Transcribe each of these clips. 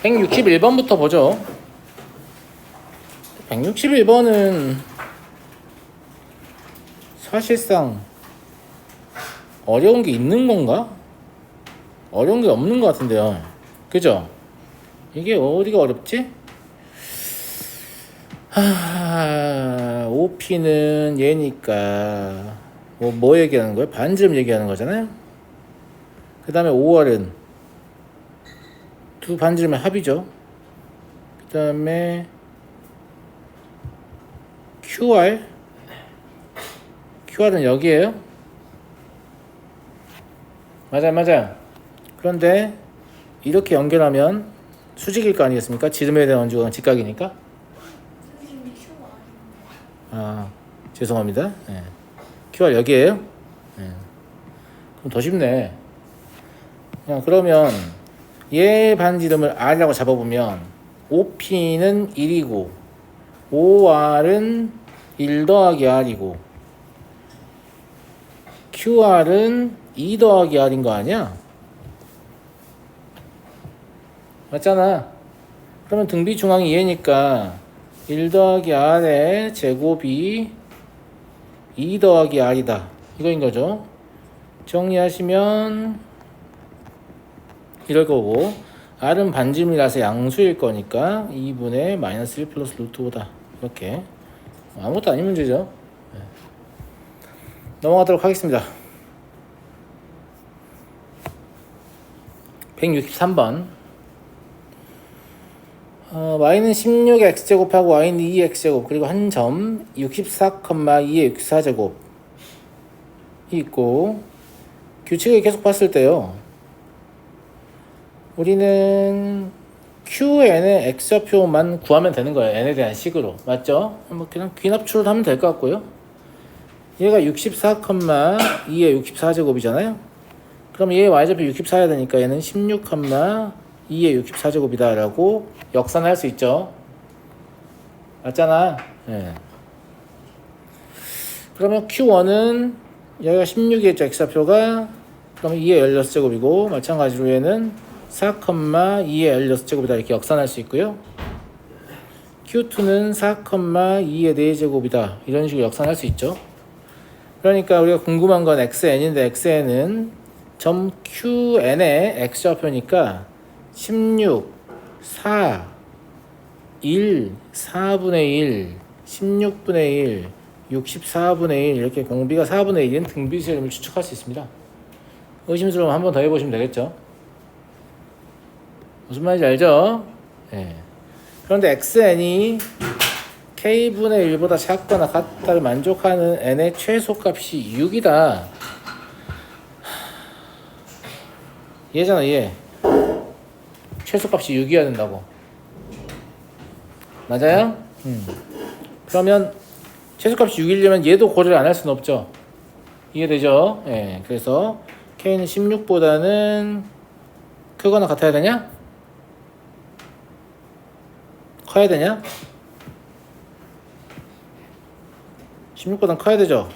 161번부터 보죠. 161번은 사실상 어려운 게 있는 건가? 어려운 게 없는 것 같은데요. 그죠? 이게 어디가 어렵지? OP는 얘니까 뭐 얘기하는 거예요? 반지름 얘기하는 거잖아요. 그 다음에 5R은 두 반지름의 합이죠. 그 다음에 QR은 여기에요. 맞아요. 그런데 이렇게 연결하면 수직일 거 아니겠습니까? 지름에 대한 원주가 직각이니까. 죄송합니다. 네. QR 여기에요. 네. 그럼 더 쉽네. 그러면 얘 반지름을 R이라고 잡아보면 OP는 1이고 5R은 1 더하기 R이고 QR은 2 더하기 R인 거 아니야? 맞잖아. 그러면 등비 중앙이 얘니까 1 더하기 R의 제곱이 2 더하기 R이다. 이거인 거죠. 정리하시면 이럴 거고 R은 반지름이라서 양수일 거니까 2분의 마이너스 1 플러스 루트 5다. 이렇게 아무것도 아닌 문제죠. 네. 넘어가도록 하겠습니다. 163번 y는 16x제곱하고 y는 2x제곱 그리고 한 점 64,2의 64제곱이 있고 규칙을 계속 봤을 때요. 우리는 QN의 x좌표만 구하면 되는 거예요. n에 대한 식으로. 맞죠? 그냥 귀납출을 하면 될 것 같고요. 얘가 64,2의 64제곱이잖아요. 그럼 얘의 y좌표 64해야 되니까 얘는 16,2의 64제곱이다 라고 역산할 수 있죠. 맞잖아. 네. 그러면 Q1은 여기가 16의 x좌표가 그러면 2의 16제곱이고 마찬가지로 얘는 4,2의 16제곱이다 이렇게 역산할 수 있고요. Q2는 4,2의 4제곱이다 이런 식으로 역산할 수 있죠. 그러니까 우리가 궁금한 건 xn인데 xn은 점 QN의 x좌표니까 16, 4, 1, 4분의 1, 16분의 1, 64분의 1 이렇게 공비가 4분의 1인 등비수열림을 추측할 수 있습니다. 의심스러우면 한 번 더 해보시면 되겠죠. 무슨 말인지 알죠? 네. 그런데 xn이 k분의 1보다 작거나 같다를 만족하는 n의 최소값이 6이다. 얘잖아 얘. 최소값이 6이어야 된다고. 맞아요? 그러면 최소값이 6이려면 얘도 고려를 안 할 수는 없죠. 이해되죠? 예. 그래서 k는 16보다는 크거나 같아야 되냐? 커야 되냐? 16보다는 커야 되죠?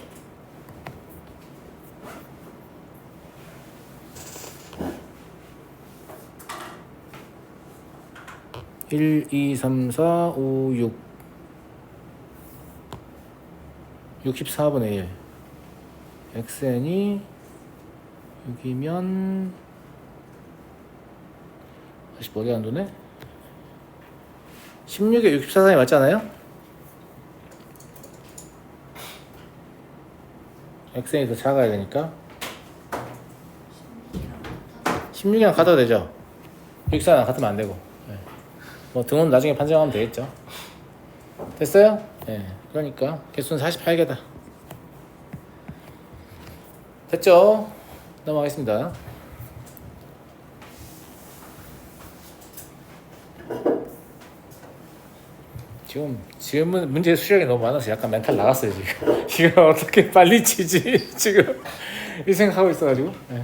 (1, 2, 3, 4, 5, 6) 64분의 1 xn이 6이면 다시 머리 안 도네? 16에 64산이 맞잖아요? xn이 더 작아야 되니까 16이랑 같아도 되죠? 64랑 같으면 안 되고 뭐 등은 나중에 판정하면 되겠죠. 됐어요? 네. 그러니까 개수는 48개다. 됐죠? 넘어가겠습니다. 지금 문제 수량이 너무 많아서 약간 멘탈 나갔어요 지금. 이걸 어떻게 빨리 치지 지금 이 생각하고 있어가지고. 네.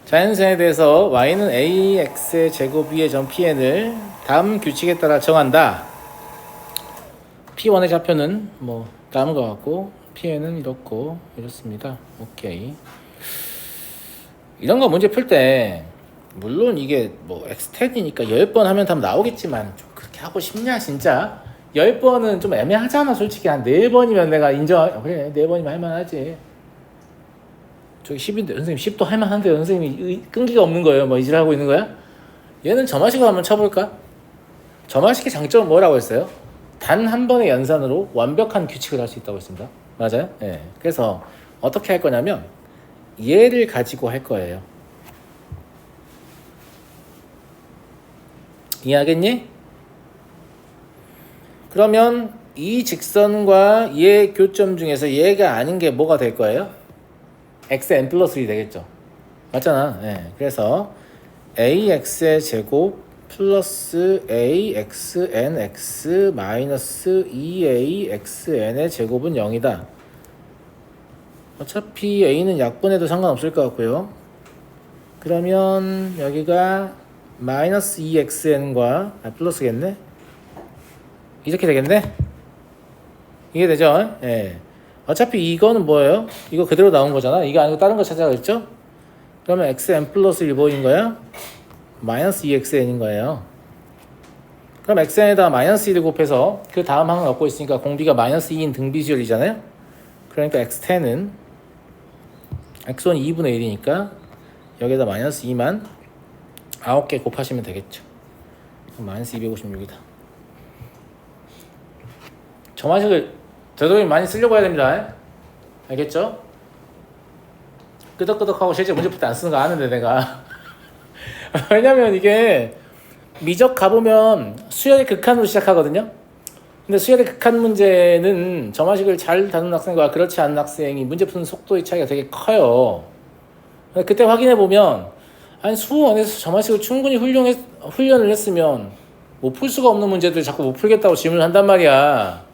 자연수에 대해서 y는 ax의 제곱 위의 점 pn을 다음 규칙에 따라 정한다. p1의 좌표는 뭐 다음과 같고 pn은 이렇습니다. 오케이. 이런 거 문제 풀 때 물론 이게 뭐 엑스텐이니까 10번 하면 답 나오겠지만 좀 그렇게 하고 싶냐 진짜. 10번은 좀 애매하잖아 솔직히. 한 4번이면 내가 그래 4번이면 할만하지. 저기 10인데 선생님 10도 할만한데 선생님이 끈기가 없는 거예요. 뭐 이질하고 있는 거야? 얘는 점화식으로 한번 쳐볼까? 점화식의 장점은 뭐라고 했어요? 단 한 번의 연산으로 완벽한 규칙을 할 수 있다고 했습니다. 맞아요? 네. 그래서 어떻게 할 거냐면 얘를 가지고 할 거예요. 이해하겠니? 그러면 이 직선과 얘 교점 중에서 얘가 아닌 게 뭐가 될 거예요? xn 플러스 1이 되겠죠. 맞잖아. 네. 그래서 ax의 제곱 플러스 axnx 마이너스 2axn의 제곱은 0이다. 어차피 a는 약분해도 상관없을 것 같고요. 그러면 여기가 마이너스 2xn과 플러스겠네? 이렇게 되겠네? 이게 되죠? 예. 어차피 이거는 뭐예요? 이거 그대로 나온 거잖아. 이거 아니고 다른 거 찾아가겠죠? 그러면 xn 플러스 1번인 거야? 마이너스 2xn인 거예요. 그럼 xn에다가 마이너스 1을 곱해서 그 다음 항을 얻고 있으니까 공비가 마이너스 2인 등비수열이잖아요? 그러니까 x10은 x는 2분의 1이니까 여기다 마이너스 2만 9개 곱하시면 되겠죠. 마이너스 256이다. 점화식을 되도록 많이 쓰려고 해야 됩니다. 알겠죠? 끄덕끄덕하고 실제 문제 풀 때 안 쓰는 거 아는데 내가 왜냐면 이게 미적 가보면 수열의 극한으로 시작하거든요. 근데 수열의 극한 문제는 점화식을 잘 다루는 학생과 그렇지 않은 학생이 문제 푸는 속도의 차이가 되게 커요. 그때 확인해보면 아니 수원에서 점화식을 충분히 훈련을 했으면 뭐 풀 수가 없는 문제들 자꾸 못 풀겠다고 질문을 한단 말이야.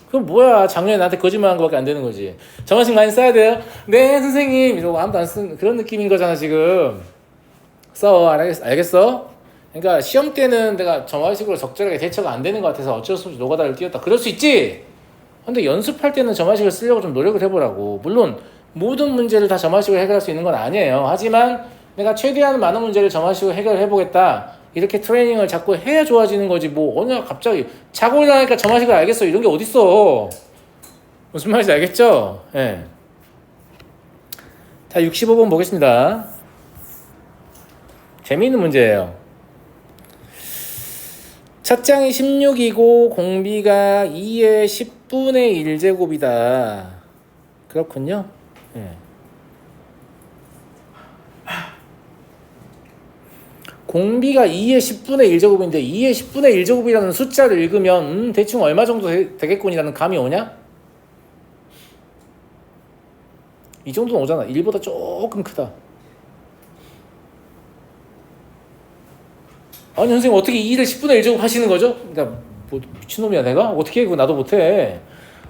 그럼 뭐야, 작년에 나한테 거짓말한 거밖에 안 되는 거지. 점화식 많이 써야 돼요? 네 선생님 이러고 아무도 안 쓰는 그런 느낌인 거잖아 지금. 써. 알겠어? 그러니까 시험 때는 내가 점화식으로 적절하게 대처가 안 되는 것 같아서 어쩔 수 없이 노가다를 띄웠다 그럴 수 있지. 근데 연습할 때는 점화식을 쓰려고 좀 노력을 해보라고. 물론 모든 문제를 다 점화식으로 해결할 수 있는 건 아니에요. 하지만 내가 최대한 많은 문제를 점화식으로 해결해보겠다 이렇게 트레이닝을 자꾸 해야 좋아지는 거지. 뭐 어느 날 갑자기 자고 일어나니까 점화식을 알겠어 이런 게 어딨어. 무슨 말인지 알겠죠? 예. 네. 자 65번 보겠습니다. 재미있는 문제예요. 첫 장이 16이고 공비가 2의 10분의 1제곱이다. 그렇군요. 네. 공비가 2의 10분의 1제곱인데 2의 10분의 1제곱이라는 숫자를 읽으면 대충 얼마 정도 되겠군이라는 감이 오냐? 이 정도는 오잖아. 1보다 조금 크다. 아니 선생님 어떻게 2를 10분의 1제곱 하시는 거죠? 그러니까 뭐 미친놈이야 내가? 어떻게 해? 그거 나도 못해.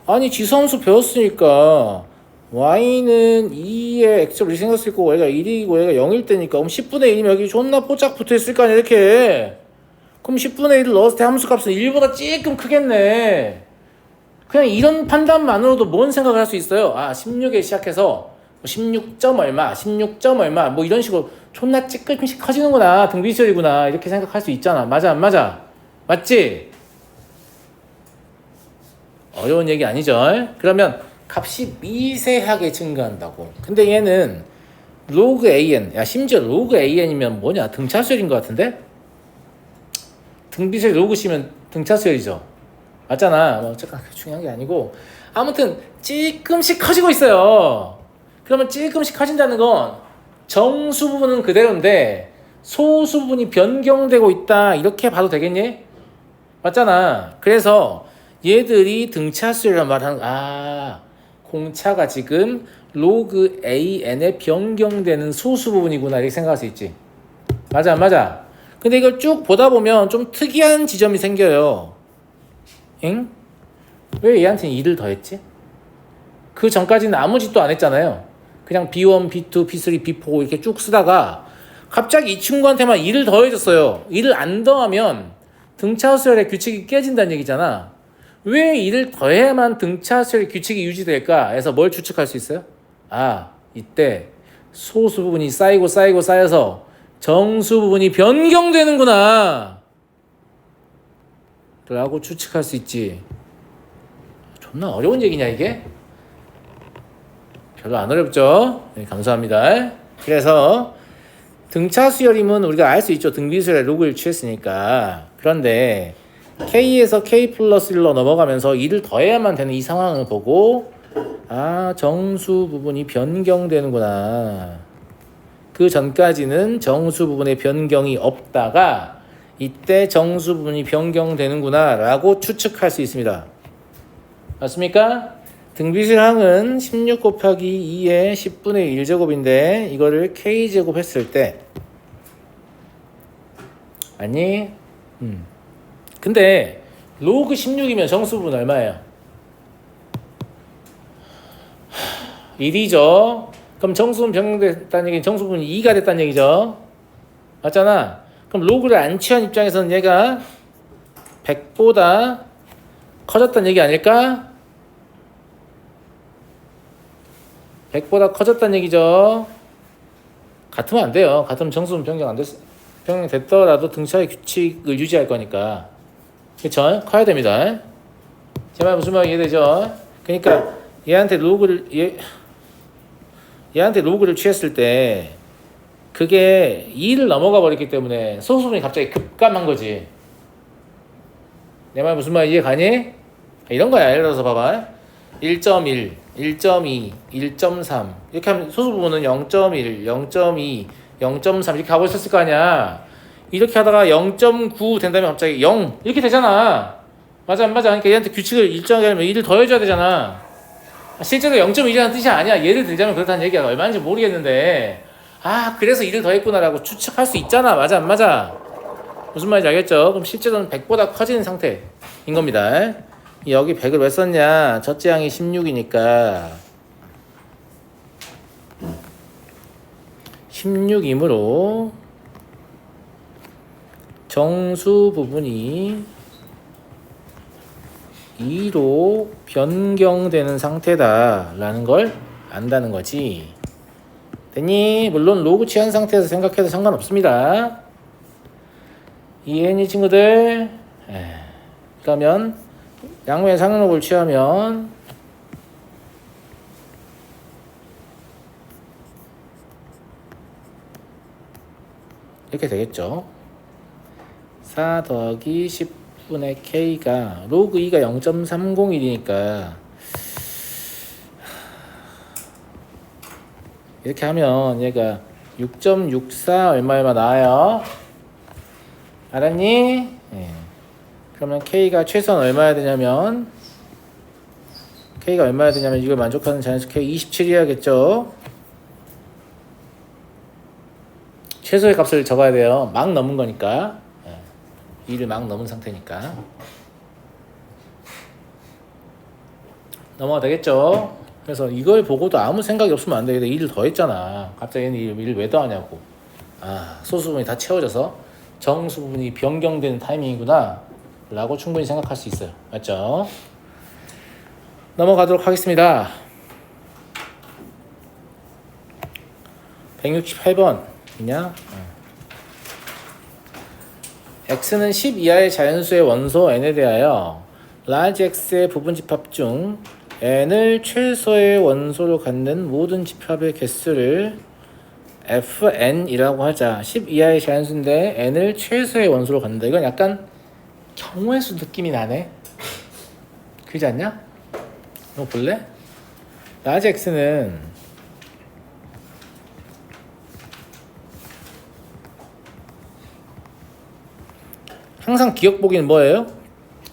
아니 지수함수 배웠으니까 y는 2의 x제곱을 생각할 수 있고 얘가 1이고 얘가 0일 때니까 그럼 10분의 1이면 여기 존나 뽀짝 붙어있을 거 아니야 이렇게. 그럼 10분의 1을 넣었을 때 함수 값은 1보다 조금 크겠네. 그냥 이런 판단만으로도 뭔 생각을 할 수 있어요. 아 16에 시작해서 16점 얼마 16점 얼마 뭐 이런 식으로 존나 찌끔씩 커지는구나 등비시설이구나 이렇게 생각할 수 있잖아. 맞아 안 맞아? 맞지? 어려운 얘기 아니죠? 그러면 값이 미세하게 증가한다고. 근데 얘는 로그 AN 야 심지어 로그 AN이면 뭐냐 등차수열인 것 같은데? 등비시설 로그 C면 등차수열이죠. 맞잖아. 뭐 어쨌든 중요한 게 아니고 아무튼 찌끔씩 커지고 있어요. 그러면 찔끔씩 커진다는 건 정수 부분은 그대로인데 소수 부분이 변경되고 있다 이렇게 봐도 되겠니? 맞잖아. 그래서 얘들이 등차수열이란 말하는 공차가 지금 로그 AN에 변경되는 소수 부분이구나 이렇게 생각할 수 있지. 맞아 안 맞아? 근데 이걸 쭉 보다 보면 좀 특이한 지점이 생겨요. 응? 왜 얘한테는 2를 더했지? 그 전까지는 아무 짓도 안 했잖아요. 그냥 B1, B2, B3, B4 이렇게 쭉 쓰다가 갑자기 이 친구한테만 2를 더해줬어요. 2를 안 더하면 등차수열의 규칙이 깨진다는 얘기잖아. 왜 2를 더해야만 등차수열의 규칙이 유지될까 해서 뭘 추측할 수 있어요? 이때 소수 부분이 쌓이고 쌓여서 정수 부분이 변경되는구나 라고 추측할 수 있지. 존나 어려운 얘기냐 이게? 별로 안 어렵죠? 네, 감사합니다. 그래서 등차 수열임은 우리가 알 수 있죠. 등비수열의 로그를 취했으니까. 그런데 K에서 K 플러스 1로 넘어가면서 2를 더해야만 되는 이 상황을 보고 정수 부분이 변경되는구나. 그 전까지는 정수 부분의 변경이 없다가 이때 정수 부분이 변경되는구나 라고 추측할 수 있습니다. 맞습니까? 등비수열항은 16 곱하기 2의 10분의 1제곱인데 이거를 K제곱 했을 때 아니 근데 로그 16이면 정수 부분 얼마예요? 1이죠. 그럼 정수분 변경됐다는 얘기는 정수분이 2가 됐다는 얘기죠. 맞잖아. 그럼 로그를 안 취한 입장에서는 얘가 100보다 커졌다는 얘기 아닐까? 100보다 커졌다는 얘기죠. 같으면 안 돼요. 같으면 정수분 변경됐더라도 등차의 규칙을 유지할 거니까. 그쵸? 커야 됩니다. 제 말 무슨 말인지 이해되죠? 그러니까 얘한테 로그를 취했을 때 그게 2를 넘어가 버렸기 때문에 소수분이 갑자기 급감한 거지. 내 말 무슨 말인지 이해 가니? 이런 거야. 예를 들어서 봐봐. 1.1, 1.2, 1.3 이렇게 하면 소수부분은 0.1, 0.2, 0.3 이렇게 가고 있었을 거 아니야. 이렇게 하다가 0.9 된다면 갑자기 0 이렇게 되잖아. 맞아 안 맞아? 그러니까 얘한테 규칙을 일정하게 하려면 1을 더해줘야 되잖아. 실제로 0.1이라는 뜻이 아니야. 예를 들자면 그렇다는 얘기야. 얼마인지 모르겠는데 그래서 1을 더했구나라고 추측할 수 있잖아. 맞아 안 맞아? 무슨 말인지 알겠죠? 그럼 실제로는 100보다 커지는 상태인 겁니다. 여기 100을 왜 썼냐? 첫째 항이 16이니까 16이므로 정수 부분이 2로 변경되는 상태다라는 걸 안다는 거지. 됐니? 물론 로그 취한 상태에서 생각해도 상관없습니다. 이해했니 친구들? 그러면 양면의 상록을 취하면 이렇게 되겠죠. 4 더하기 10분의 K가 로그 2가 0.301이니까 이렇게 하면 얘가 6.64 얼마 나와요. 알았니? 그러면 K가 최소한 얼마야 되냐면 이걸 만족하는 자연수 K 27이어야겠죠. 최소의 값을 적어야 돼요. 막 넘은 거니까. 2를 막 넘은 상태니까. 넘어가 되겠죠. 그래서 이걸 보고도 아무 생각이 없으면 안 돼. 2를 더했잖아. 갑자기 얘는 2를 왜 더하냐고. 소수 부분이 다 채워져서 정수 부분이 변경되는 타이밍이구나 라고 충분히 생각할 수 있어요. 맞죠? 넘어가도록 하겠습니다. 168번이냐? x는 10 이하의 자연수의 원소 n에 대하여 large x의 부분 집합 중 n을 최소의 원소로 갖는 모든 집합의 개수를 fn이라고 하자. 10 이하의 자연수인데 n을 최소의 원소로 갖는다. 이건 약간 경우의 수 느낌이 나네. 그러지 않냐? 이거 볼래? large x는 항상 기억 보기는 뭐예요?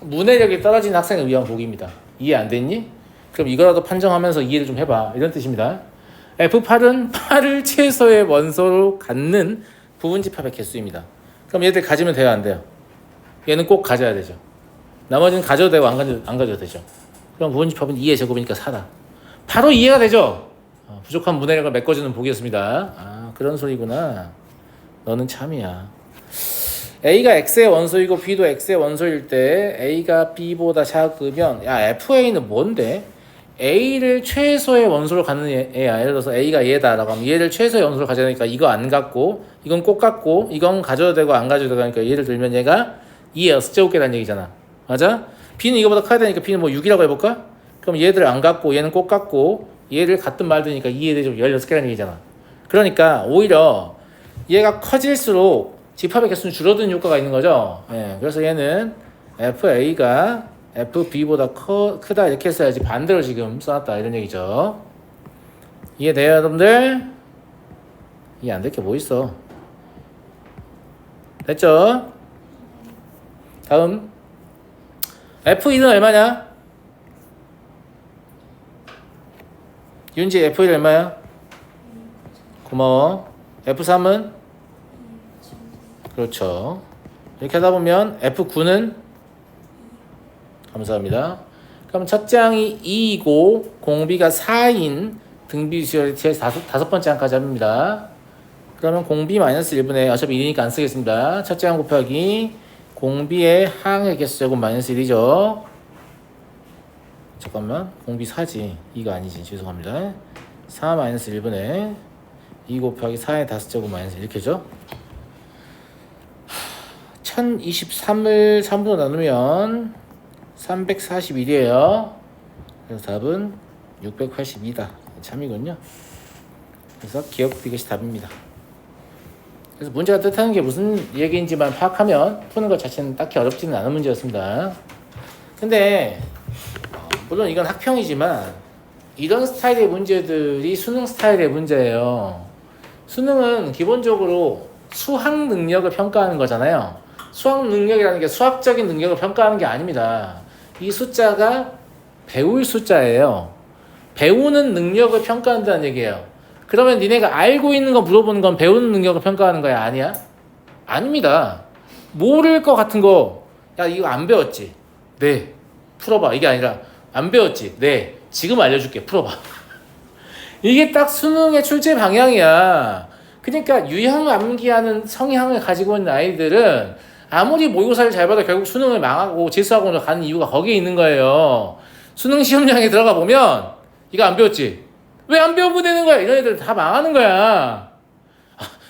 문해력이 떨어진 학생을 위한 보기입니다. 이해 안 됐니? 그럼 이거라도 판정하면서 이해를 좀 해봐. 이런 뜻입니다. F8은 8을 최소의 원소로 갖는 부분집합의 개수입니다. 그럼 얘들 가지면 돼요, 안 돼요? 얘는 꼭 가져야 되죠. 나머지는 가져도 되고 안 가져도 되죠. 그럼 부분집합은 2의 제곱이니까 4다. 바로 이해가 되죠? 부족한 문해력을 메꿔주는 보기였습니다. 그런 소리구나. 너는 참이야. A가 X의 원소이고 B도 X의 원소일 때 A가 B보다 작으면 FA는 뭔데? A를 최소의 원소로 갖는 애야. 예를 들어서 A가 얘다라고 하면 얘를 최소의 원소로 가져야 되니까 이거 안 갖고 이건 꼭 갖고 이건 가져도 되고 안 가져도 되고 하니까 예를 들면 얘가 2의 S제곱계라는 얘기잖아. 맞아? B는 이거보다 커야 되니까 B는 뭐 6이라고 해볼까? 그럼 얘들 안 갖고 얘는 꼭 갖고 얘를 갖든 말든니까 2의 대제곱 16개라는 얘기잖아. 그러니까 오히려 얘가 커질수록 집합의 개수는 줄어드는 효과가 있는 거죠. 예, 그래서 얘는 FA가 FB보다 크다 이렇게 써야지 반대로 지금 써놨다 이런 얘기죠. 이해돼요 여러분들? 이해 안 될 게 뭐 있어. 됐죠? 다음 F2는 얼마냐? 윤지 F1 얼마야? 고마워. F3은? 그렇죠. 이렇게 하다 보면 F9는? 감사합니다. 그럼 첫째 항이 2이고 공비가 4인 등비수열의 다섯 번째 항까지 합니다. 그러면 공비 마이너스 1분의 어차피 1이니까 안 쓰겠습니다. 첫째 항 곱하기 공비의 항의 개수제곱 마이너스 1이죠. 잠깐만, 공비 4지 2가 아니지, 죄송합니다. 4 마이너스 1분의 2 곱하기 4의 5제곱 마이너스 이렇게죠. 1023을 3분으로 나누면 341이에요. 그래서 답은 682다. 참이군요. 그래서 기억 비것이 답입니다. 그래서 문제가 뜻하는 게 무슨 얘기인지만 파악하면 푸는 것 자체는 딱히 어렵지는 않은 문제였습니다. 근데 물론 이건 학평이지만 이런 스타일의 문제들이 수능 스타일의 문제예요. 수능은 기본적으로 수학 능력을 평가하는 거잖아요. 수학 능력이라는 게 수학적인 능력을 평가하는 게 아닙니다. 이 숫자가 배울 숫자예요. 배우는 능력을 평가한다는 얘기예요. 그러면 니네가 알고 있는 거 물어보는 건 배우는 능력을 평가하는 거야? 아니야? 아닙니다. 모를 것 같은 거, 야 이거 안 배웠지? 네. 풀어봐. 이게 아니라 안 배웠지? 네. 지금 알려줄게. 풀어봐. 이게 딱 수능의 출제 방향이야. 그러니까 유형 암기하는 성향을 가지고 있는 아이들은 아무리 모의고사를 잘 봐도 결국 수능을 망하고 재수학원으로 가는 이유가 거기에 있는 거예요. 수능 시험장에 들어가 보면 이거 안 배웠지? 왜 안 배우고 되는 거야? 이런 애들 다 망하는 거야.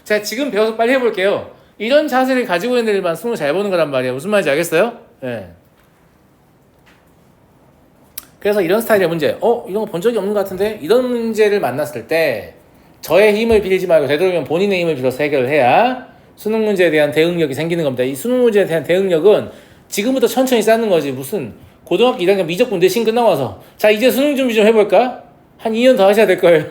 제가 지금 배워서 빨리 해볼게요. 이런 자세를 가지고 있는 애들만 수능 잘 보는 거란 말이에요. 무슨 말인지 알겠어요? 네. 그래서 이런 스타일의 문제, 이런 거 본 적이 없는 것 같은데? 이런 문제를 만났을 때 저의 힘을 빌리지 말고 되도록이면 본인의 힘을 빌어서 해결을 해야 수능 문제에 대한 대응력이 생기는 겁니다. 이 수능 문제에 대한 대응력은 지금부터 천천히 쌓는 거지. 무슨 고등학교 1학년 미적분 내신 끝나고 와서 자 이제 수능 준비 좀 해볼까? 한 2년 더 하셔야 될 거예요.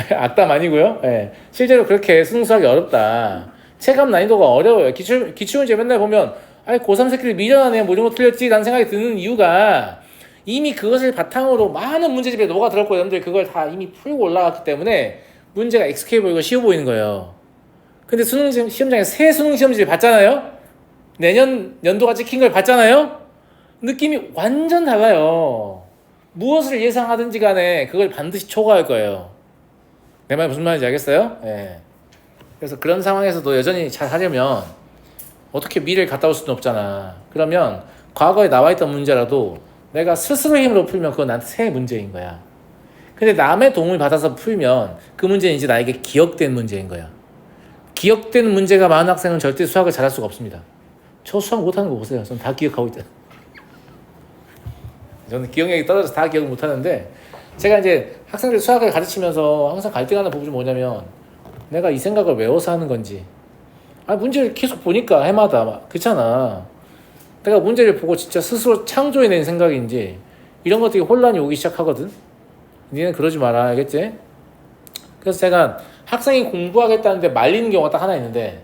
악담 아니고요. 네. 실제로 그렇게 수능 수학이 어렵다. 체감 난이도가 어려워요. 기출문제 맨날 보면 아니 고3 새끼들 미련하네 뭐 이런 거 틀렸지 라는 생각이 드는 이유가 이미 그것을 바탕으로 많은 문제집에 녹아들었고 여러분들 그걸 다 이미 풀고 올라갔기 때문에 문제가 익숙해 보이고 쉬워 보이는 거예요. 근데 수능 시험장에 새 수능 시험지를 봤잖아요. 내년 연도가 찍힌 걸 봤잖아요. 느낌이 완전 달라요. 무엇을 예상하든지 간에 그걸 반드시 초과할 거예요. 내 말 무슨 말인지 알겠어요? 네. 그래서 그런 상황에서도 여전히 잘 하려면 어떻게 미래를 갔다 올 수는 없잖아. 그러면 과거에 나와있던 문제라도 내가 스스로 힘으로 풀면 그건 나한테 새 문제인 거야. 근데 남의 도움을 받아서 풀면 그 문제는 이제 나에게 기억된 문제인 거야. 기억된 문제가 많은 학생은 절대 수학을 잘할 수가 없습니다. 저 수학 못하는 거 보세요. 저는 다 기억하고 있다. 저는 기억력이 떨어져서 다 기억 못하는데 제가 이제 학생들 수학을 가르치면서 항상 갈등하는 부분이 뭐냐면 내가 이 생각을 외워서 하는 건지 문제를 계속 보니까 해마다 막 그렇잖아. 내가 문제를 보고 진짜 스스로 창조해낸 생각인지 이런 것들이 혼란이 오기 시작하거든. 니는 그러지 마라 알겠지? 그래서 제가 학생이 공부하겠다는데 말리는 경우가 딱 하나 있는데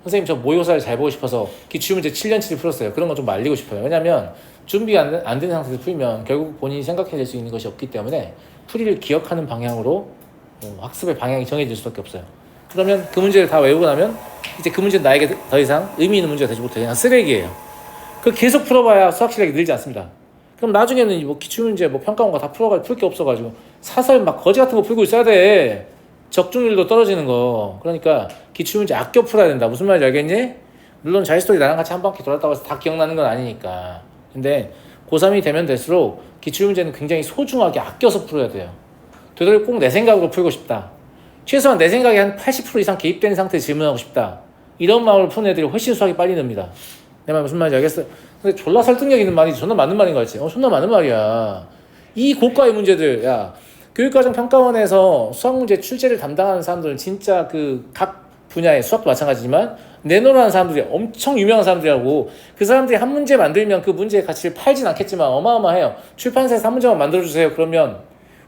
선생님 저 모의고사를 잘 보고 싶어서 기출문제 7년치를 풀었어요. 그런 거 좀 말리고 싶어요. 왜냐면 준비가 안 된 상태에서 풀면 결국 본인이 생각해낼 수 있는 것이 없기 때문에 풀이를 기억하는 방향으로 학습의 방향이 정해질 수밖에 없어요. 그러면 그 문제를 다 외우고 나면 이제 그 문제는 나에게 더 이상 의미 있는 문제가 되지 못해. 그냥 쓰레기예요. 그걸 계속 풀어봐야 수학 실력이 늘지 않습니다. 그럼 나중에는 뭐 기출문제 뭐 평가원과 다 풀어가지고 풀 게 없어가지고 사설 막 거지 같은 거 풀고 있어야 돼. 적중률도 떨어지는 거. 그러니까 기출문제 아껴 풀어야 된다. 무슨 말인지 알겠니? 물론 자이스토리 나랑 같이 한 바퀴 돌았다고 해서 다 기억나는 건 아니니까. 근데 고3이 되면 될수록 기출문제는 굉장히 소중하게 아껴서 풀어야 돼요. 되도록 꼭 내 생각으로 풀고 싶다. 최소한 내 생각에 한 80% 이상 개입된 상태에서 질문하고 싶다. 이런 마음으로 푸는 애들이 훨씬 수학이 빨리 늡니다. 내 말 무슨 말인지 알겠어? 근데 졸라 설득력 있는 말이지. 존나 맞는 말인 거 같지? 존나 맞는 말이야. 이 고가의 문제들, 야, 교육과정 평가원에서 수학 문제 출제를 담당하는 사람들은 진짜 그 각 분야의 수학도 마찬가지지만 내노라는 사람들이 엄청 유명한 사람들이라고. 그 사람들이 한 문제 만들면 그 문제의 가치를 팔진 않겠지만 어마어마해요. 출판사에서 한 문제만 만들어주세요. 그러면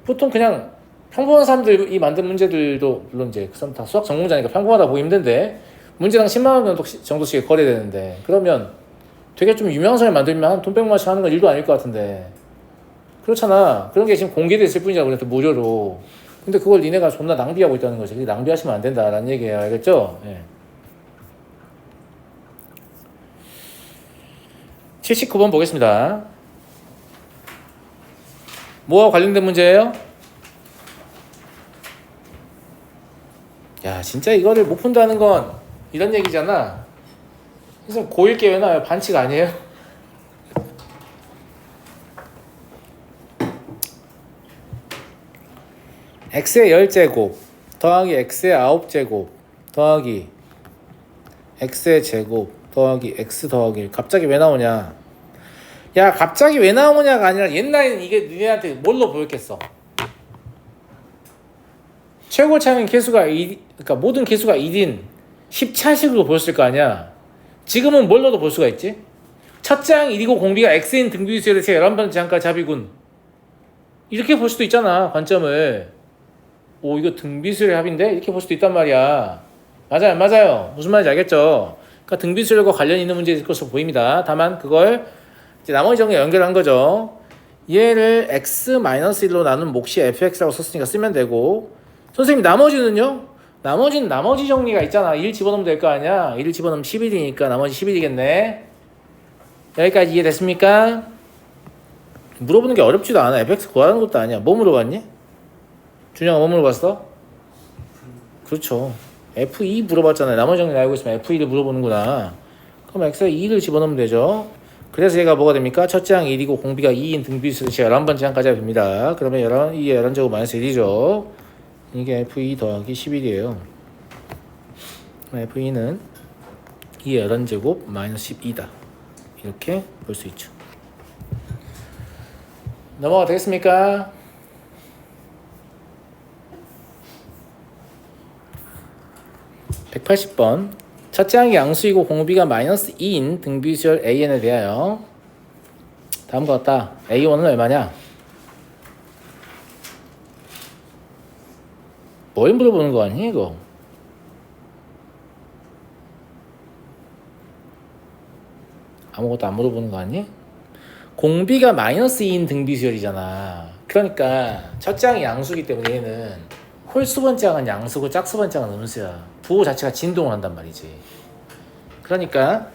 보통 그냥 평범한 사람들이 만든 문제들도 물론 이제 그 사람 다 수학 전공자니까 평범하다 보기 힘든데 문제당 10만 원 정도씩 거래되는데 그러면 되게 좀 유명한 사람이 만들면 한 돈 100만 원씩 하는 건 일도 아닐 것 같은데 그렇잖아. 그런 게 지금 공개됐을 뿐이라고 그래도 무료로. 근데 그걸 니네가 존나 낭비하고 있다는 거지. 낭비하시면 안 된다라는 얘기예요. 알겠죠? 예. 79번 보겠습니다. 뭐와 관련된 문제예요? 야, 진짜 이거를 못 푼다는 건 이런 얘기잖아. 그래서 고1 게 왜 나와요? 반칙 아니에요? x의 10제곱 더하기 x의 9제곱 더하기 x의 제곱 더하기 x 더하기 1 갑자기 왜 나오냐? 야, 갑자기 왜 나오냐가 아니라 옛날에는 이게 니네한테 뭘로 보였겠어? 최고차는 개수가 1, 그러니까 모든 개수가 1인 10차식으로 보였을 거 아니야. 지금은 뭘로도 볼 수가 있지? 첫째 항 1이고 공비가 x인 등비수열의 제 11번째 항까지 합이군. 이렇게 볼 수도 있잖아. 관점을. 오, 이거 등비수열의 합인데? 이렇게 볼 수도 있단 말이야. 맞아요, 맞아요. 무슨 말인지 알겠죠? 그러니까 등비수열과 관련 있는 문제일 것으로 보입니다. 다만 그걸 이제 나머지 정리에 연결한 거죠. 얘를 x-1로 나눈 몫이 fx라고 썼으니까 쓰면 되고, 선생님 나머지는요? 나머지는 나머지 정리가 있잖아. 1 집어넣으면 될 거 아니야. 1을 집어넣으면 11이니까 나머지 11이겠네. 여기까지 이해됐습니까? 물어보는 게 어렵지도 않아. fx 구하는 것도 아니야. 뭐 물어봤니? 준영아 뭐 물어봤어? 그렇죠. F2 물어봤잖아요. 나머지 정리 알고 있으면 F2를 물어보는구나. 그럼 x에 2를 집어넣으면 되죠. 그래서 얘가 뭐가 됩니까? 첫째 항 1이고 공비가 2인 등비수를 11번째 항까지 됩니다. 그러면 11제곱 마이너스 1이죠. 이게 F2 더하기 11이에요. F2는 2의 11제곱 마이너스 12다. 이렇게 볼 수 있죠. 넘어가 되겠습니까? (180번) 첫째 항이 양수이고 공비가 마이너스 2인 등비수열 AN에 대하여 다음과 같다. A1은 얼마냐? 뭘 물어보는 거 아니야 이거? 아무것도 안 물어보는 거 아니? 공비가 마이너스 2인 등비수열이잖아. 그러니까 첫째 항이 양수이기 때문에 얘는 홀수번째 항은 양수고 짝수번째 항은 음수야. 부호 자체가 진동을 한단 말이지. 그러니까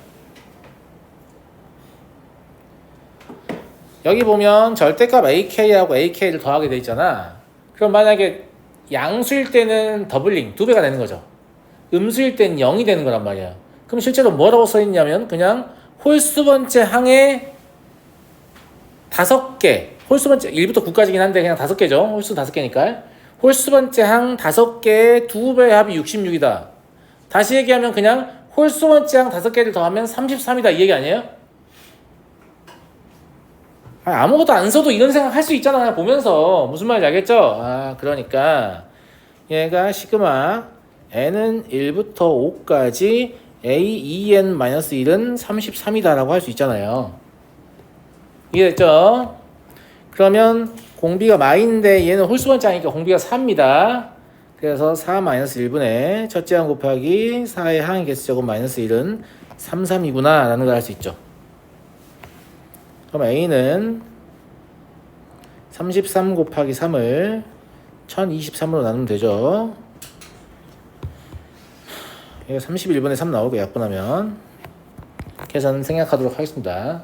여기 보면 절대값 AK하고 AK를 더하게 돼 있잖아. 그럼 만약에 양수일 때는 더블링 2배가 되는 거죠. 음수일 때는 0이 되는 거란 말이야. 그럼 실제로 뭐라고 써 있냐면 그냥 홀수번째 항에 5개, 홀수번째 1부터 9까지긴 한데 그냥 5개죠. 홀수 5개니까 홀수번째 항 5개 2배의 합이 66이다. 다시 얘기하면 그냥 홀수번째 항 5개를 더하면 33이다. 이 얘기 아니에요? 아무것도 안 써도 이런 생각 할 수 있잖아. 보면서 무슨 말인지 알겠죠? 그러니까 얘가 시그마 n은 1부터 5까지 a 2n-1은 33이다 라고 할 수 있잖아요. 이해됐죠? 그러면 공비가 마인데 얘는 홀수번째 항이니까 공비가 4입니다. 그래서 4-1분의 첫째 항 곱하기 4의 항의 개수제곱 마이너스 1은 33이구나 라는 걸 알 수 있죠. 그럼 A는 33 곱하기 3을 1023으로 나누면 되죠. 이거 31분의 3 나오고 약분하면 계산 생략하도록 하겠습니다.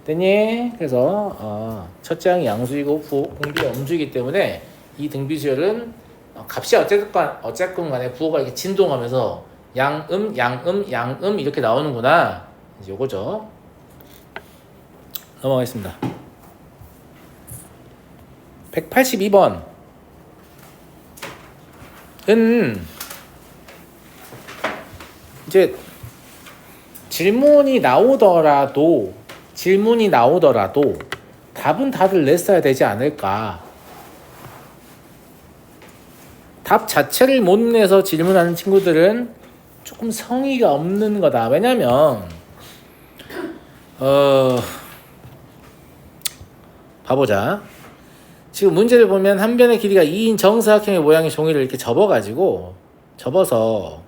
됐니? 그래서 첫째 항이 양수이고 공비가 음수이기 때문에 이 등비수열은 값이 어쨌건 간에 부호가 이렇게 진동하면서 양음 이렇게 나오는구나. 이제 요거죠. 넘어가겠습니다. 182번 은 이제 질문이 나오더라도 답은 다들 냈어야 되지 않을까. 답 자체를 못 내서 질문하는 친구들은 조금 성의가 없는 거다. 왜냐면 봐보자. 지금 문제를 보면 한 변의 길이가 2인 정사각형의 모양의 종이를 이렇게 접어서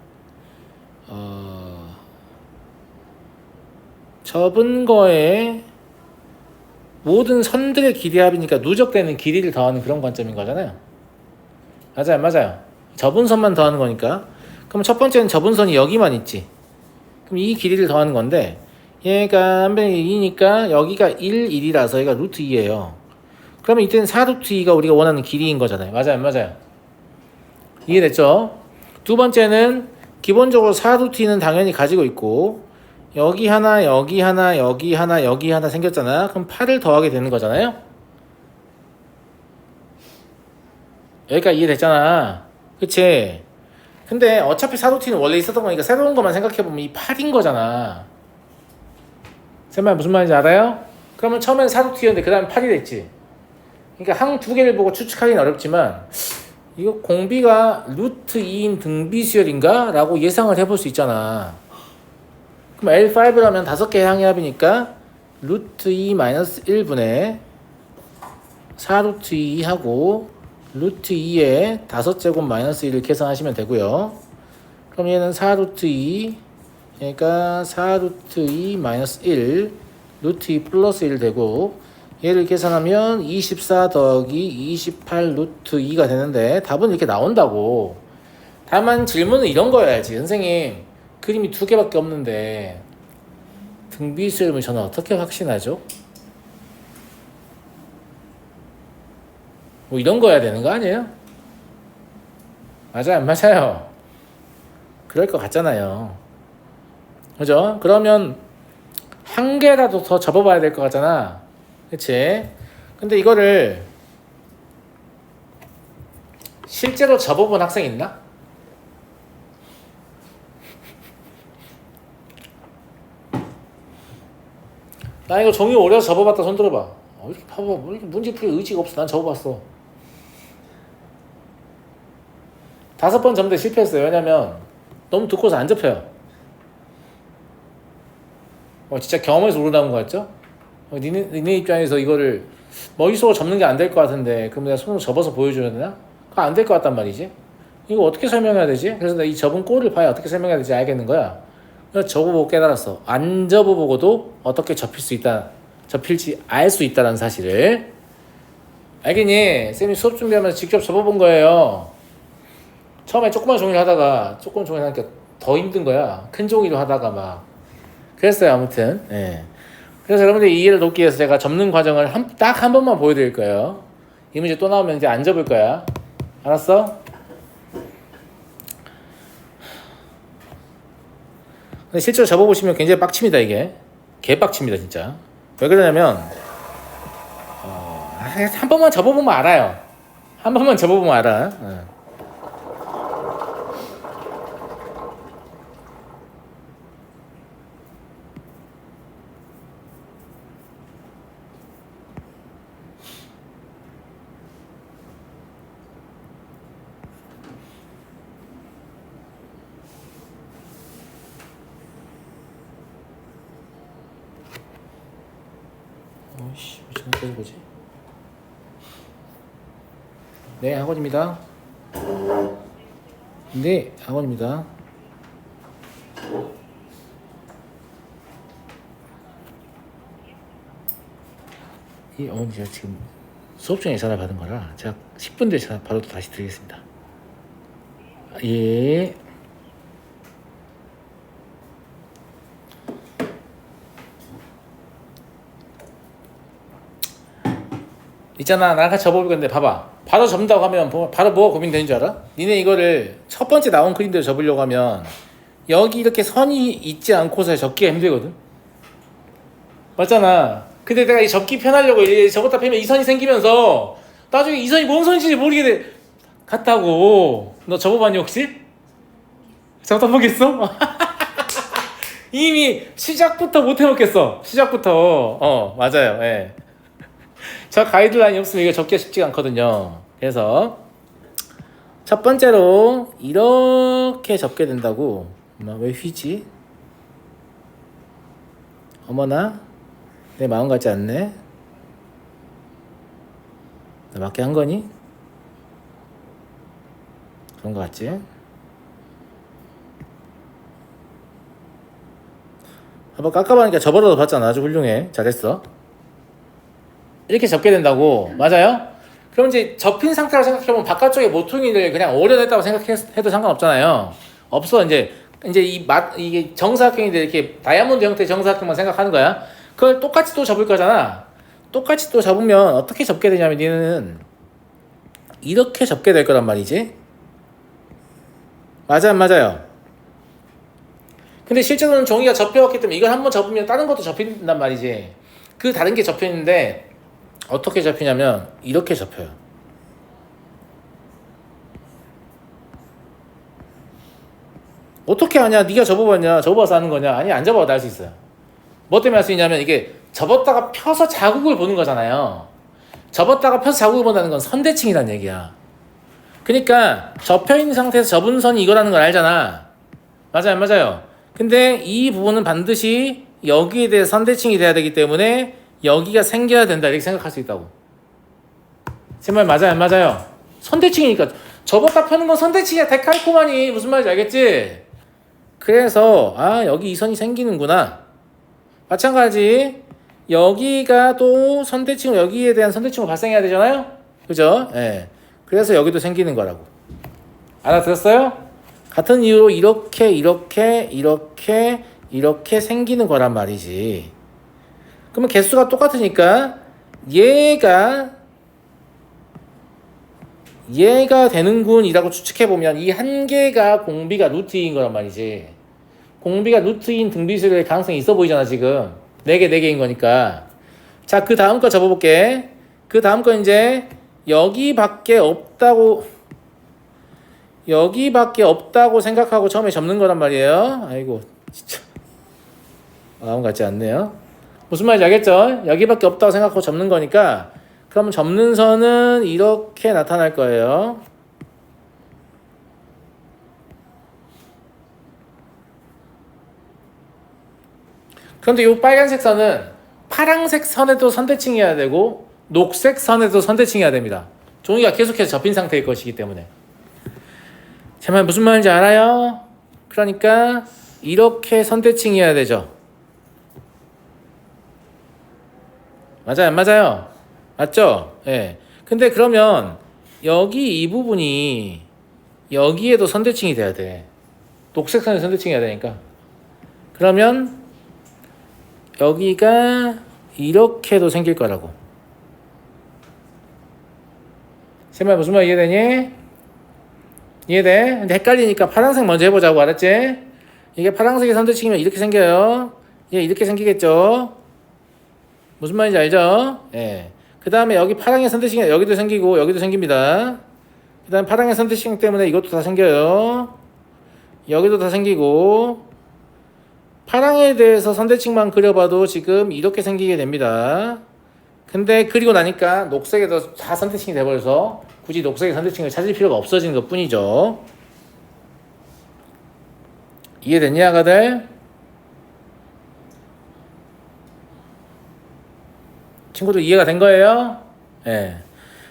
접은 거에 모든 선들의 길이 합이니까 누적되는 길이를 더하는 그런 관점인 거잖아요. 맞아요. 접은 선만 더하는 거니까. 그럼 첫 번째는 접은 선이 여기만 있지. 그럼 이 길이를 더하는 건데 얘가 한 변의 2니까 여기가 1이라서 얘가 루트 2예요. 그러면 이때는 4루트 2가 우리가 원하는 길이인 거잖아요. 맞아요. 이해됐죠? 두 번째는 기본적으로 4루트 2는 당연히 가지고 있고 여기 하나 생겼잖아. 그럼 8을 더하게 되는 거잖아요. 여기까지 이해됐잖아. 그치? 근데 어차피 4루트 2는 원래 있었던 거니까 새로운 것만 생각해보면 이 8인 거잖아. 쌤말 무슨 말인지 알아요? 그러면 처음엔 4루트 2였는데 그 다음에 8이 됐지. 그러니까 항 두 개를 보고 추측하기는 어렵지만 이거 공비가 루트 2인 등비수열인가? 라고 예상을 해볼 수 있잖아. 그럼 L5라면 5개의 항의 합이니까 루트 2 마이너스 1분의 4루트 2 하고 루트 2에 5제곱 마이너스 1을 계산하시면 되고요. 그럼 얘는 4루트 2 그러니까 4루트 2 마이너스 1 루트 2 플러스 1 되고 얘를 계산하면 24 더하기 28 루트 2가 되는데 답은 이렇게 나온다고. 다만 질문은 이런 거여야지. 선생님 그림이 2개밖에 없는데 등비수열을 저는 어떻게 확신하죠? 뭐 이런 거여야 되는 거 아니에요? 맞아요 안 맞아요? 그럴 것 같잖아요. 그죠? 그러면 한 개라도 더 접어봐야 될 것 같잖아. 그치? 근데 이거를 실제로 접어본 학생 있나? 나 이거 종이 오려서 접어봤다. 손 들어봐. 이렇게 봐봐. 이렇게 문제 풀 의지가 없어. 난 접어봤어. 5번 접는데 실패했어요. 왜냐면 너무 두꺼워서 안 접혀요. 진짜 경험에서 우러나온 거 같죠? 니네 입장에서 이거를 머릿속으로 접는 게 안 될 것 같은데 그럼 내가 손으로 접어서 보여줘야 되나? 그거 안 될 것 같단 말이지. 이거 어떻게 설명해야 되지? 그래서 내가 이 접은 꼴을 봐야 어떻게 설명해야 되지 알겠는 거야. 그래서 접어보고 깨달았어. 안 접어보고도 어떻게 접힐지 알 수 있다는 사실을. 알겠니? 쌤이 수업 준비하면서 직접 접어본 거예요. 처음에 조그만 종이를 하다가 조그만 종이를 하니까 더 힘든 거야. 큰 종이로 하다가 막 그랬어요. 아무튼 그래서 여러분들 이해를 돕기 위해서 제가 접는 과정을 딱 한 번만 보여드릴 거예요. 이 문제 또 나오면 이제 안 접을 거야. 알았어? 근데 실제로 접어보시면 굉장히 빡칩니다. 이게 개빡칩니다 진짜. 왜 그러냐면 한 번만 접어보면 알아요. 한 번만 접어보면 알아. 어이씨, 저기까지 보지? 네, 학원입니다. 네, 학원입니다. 이 어머니 제가 지금 수업 중에 전화 받은 거라 제가 10분 뒤에 전화 바로 또 다시 드리겠습니다. 예. 있잖아, 나랑 같이 접어볼 건데 봐봐. 바로 접는다고 하면 바로 뭐가 고민되는 줄 알아? 니네 이거를 첫 번째 나온 그림대로 접으려고 하면 여기 이렇게 선이 있지 않고서 접기가 힘들거든. 맞잖아. 근데 내가 이 접기 편하려고 이렇게 접었다 펴면 이 선이 생기면서 나중에 이 선이 뭔 선인지 모르게 같다고. 너 접어봤니 혹시? 접다 보겠어? 이미 시작부터 못 해먹겠어. 시작부터. 맞아요. 예. 저 가이드라인이 없으면 이거 접기가 쉽지가 않거든요. 그래서 첫 번째로 이렇게 접게 된다고. 엄마 왜 휘지? 어머나 내 마음 같지 않네. 나 맞게 한 거니? 그런 거 같지? 한번 깎아보니까 접어라도 봤잖아. 아주 훌륭해. 잘했어. 이렇게 접게 된다고. 맞아요? 그럼 이제 접힌 상태로 생각해보면 바깥쪽에 모퉁이를 그냥 오려냈다고 생각해도 상관없잖아요. 없어. 이제 이게 정사각형인데 이렇게 다이아몬드 형태의 정사각형만 생각하는 거야. 그걸 똑같이 또 접을 거잖아. 똑같이 또 접으면 어떻게 접게 되냐면 얘는 이렇게 접게 될 거란 말이지. 맞아요, 맞아요. 근데 실제로는 종이가 접혀왔기 때문에 이걸 한번 접으면 다른 것도 접힌단 말이지. 그 다른 게 접히는데 어떻게 접히냐면 이렇게 접혀요. 어떻게 하냐? 네가 접어봤냐? 접어봐서 하는 거냐? 아니 안 접어봐도 할 수 있어요. 뭐 때문에 할 수 있냐면 이게 접었다가 펴서 자국을 보는 거잖아요. 접었다가 펴서 자국을 본다는 건 선대칭이란 얘기야. 그러니까 접혀있는 상태에서 접은 선이 이거라는 걸 알잖아. 맞아요, 안 맞아요? 근데 이 부분은 반드시 여기에 대해 선대칭이 돼야 되기 때문에 여기가 생겨야 된다 이렇게 생각할 수 있다고. 제 말 맞아요, 안 맞아요? 선대칭이니까 접었다 펴는 건 선대칭이야. 데칼코마니 무슨 말인지 알겠지? 그래서 여기 이 선이 생기는구나. 마찬가지 여기가 또 선대칭, 여기에 대한 선대칭이 발생해야 되잖아요. 그죠? 예. 그래서 여기도 생기는 거라고. 알아들었어요? 같은 이유로 이렇게 생기는 거란 말이지. 그러면 개수가 똑같으니까 얘가 되는군이라고 추측해보면 이 한 개가 공비가 루트 2인 거란 말이지. 공비가 루트 2인 등비수의 가능성이 있어 보이잖아 지금. 4개인 거니까. 자, 그 다음 거 접어볼게. 그 다음 거 이제 여기밖에 없다고 생각하고 처음에 접는 거란 말이에요. 아이고 진짜 마음 같지 않네요. 무슨 말인지 알겠죠? 여기밖에 없다고 생각하고 접는 거니까 그럼 접는 선은 이렇게 나타날 거예요. 그런데 이 빨간색 선은 파란색 선에도 선대칭해야 되고 녹색 선에도 선대칭해야 됩니다. 종이가 계속해서 접힌 상태일 것이기 때문에. 제 말 무슨 말인지 알아요? 그러니까 이렇게 선대칭해야 되죠. 맞아요, 안 맞아요? 맞죠? 예. 근데 그러면 여기 이 부분이 여기에도 선대칭이 돼야 돼. 녹색 선에 선대칭해야 되니까. 그러면 여기가 이렇게도 생길 거라고. 제 말 무슨 말 이해되니? 이해돼? 근데 헷갈리니까 파란색 먼저 해보자고. 알았지? 이게 파란색이 선대칭이면 이렇게 생겨요. 얘 이렇게 생기겠죠? 무슨 말인지 알죠? 예. 그 다음에 여기 파랑의 선대칭이 여기도 생기고 여기도 생깁니다. 그 다음에 파랑의 선대칭 때문에 이것도 다 생겨요. 여기도 다 생기고. 파랑에 대해서 선대칭만 그려봐도 지금 이렇게 생기게 됩니다. 근데 그리고 나니까 녹색에도 다 선대칭이 돼버려서 굳이 녹색의 선대칭을 찾을 필요가 없어지는 것 뿐이죠. 이해됐니, 아가들? 친구들 이해가 된 거예요? 예.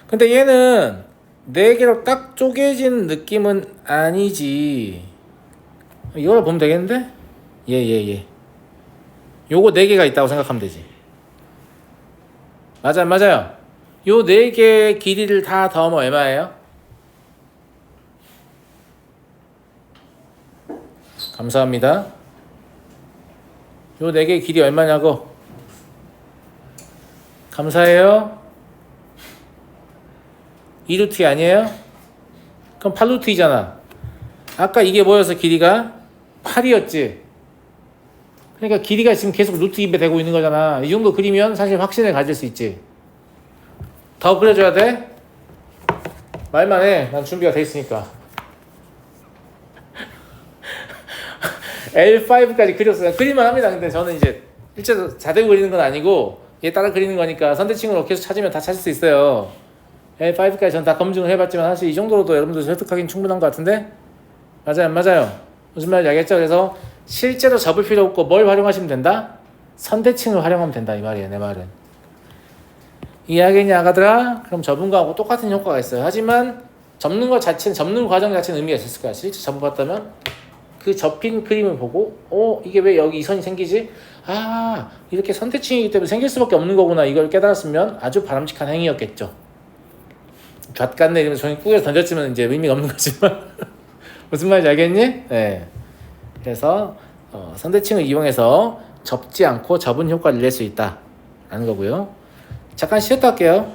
근데 얘는 4개로 딱 쪼개진 느낌은 아니지. 이걸 보면 되겠는데? 예. 요거 4개가 있다고 생각하면 되지. 맞아요. 요 4개의 길이를 다 더하면 얼마예요? 감사합니다. 요 4개의 길이 얼마냐고? 감사해요. 2루트 아니에요? 그럼 8루트이잖아. 아까 이게 뭐여서 길이가 8이었지. 그러니까 길이가 지금 계속 루트 2배 되고 있는 거잖아. 이 정도 그리면 사실 확신을 가질 수 있지. 더 그려줘야 돼? 말만 해. 난 준비가 돼 있으니까. L5까지 그렸어요. 그릴만 합니다. 근데 저는 이제 실제로 자대고 그리는 건 아니고 얘 따라 그리는 거니까 선대칭으로 계속 찾으면 다 찾을 수 있어요. L5까지 전 다 검증을 해봤지만 사실 이 정도로도 여러분들 설득하기는 충분한 것 같은데? 맞아요, 안 맞아요? 무슨 말인지 알겠죠? 그래서 실제로 접을 필요 없고 뭘 활용하시면 된다? 선대칭을 활용하면 된다 이 말이에요. 내 말은 이해하겠냐 아가들아? 그럼 접은 거하고 똑같은 효과가 있어요. 하지만 접는 것 자체는, 접는 과정 자체는 의미가 있었을 거야. 실제 접어봤다면 그 접힌 그림을 보고 이게 왜 여기 이 선이 생기지? 아, 이렇게 선대칭이기 때문에 생길 수밖에 없는 거구나. 이걸 깨달았으면 아주 바람직한 행위였겠죠. 갓갔네 이러면 종이 꾸겨서 던졌지만 이제 의미가 없는 거지만 무슨 말인지 알겠니? 네. 그래서 선대칭을 이용해서 접지 않고 접은 효과를 낼 수 있다 라는 거고요. 잠깐 쉬었다 할게요.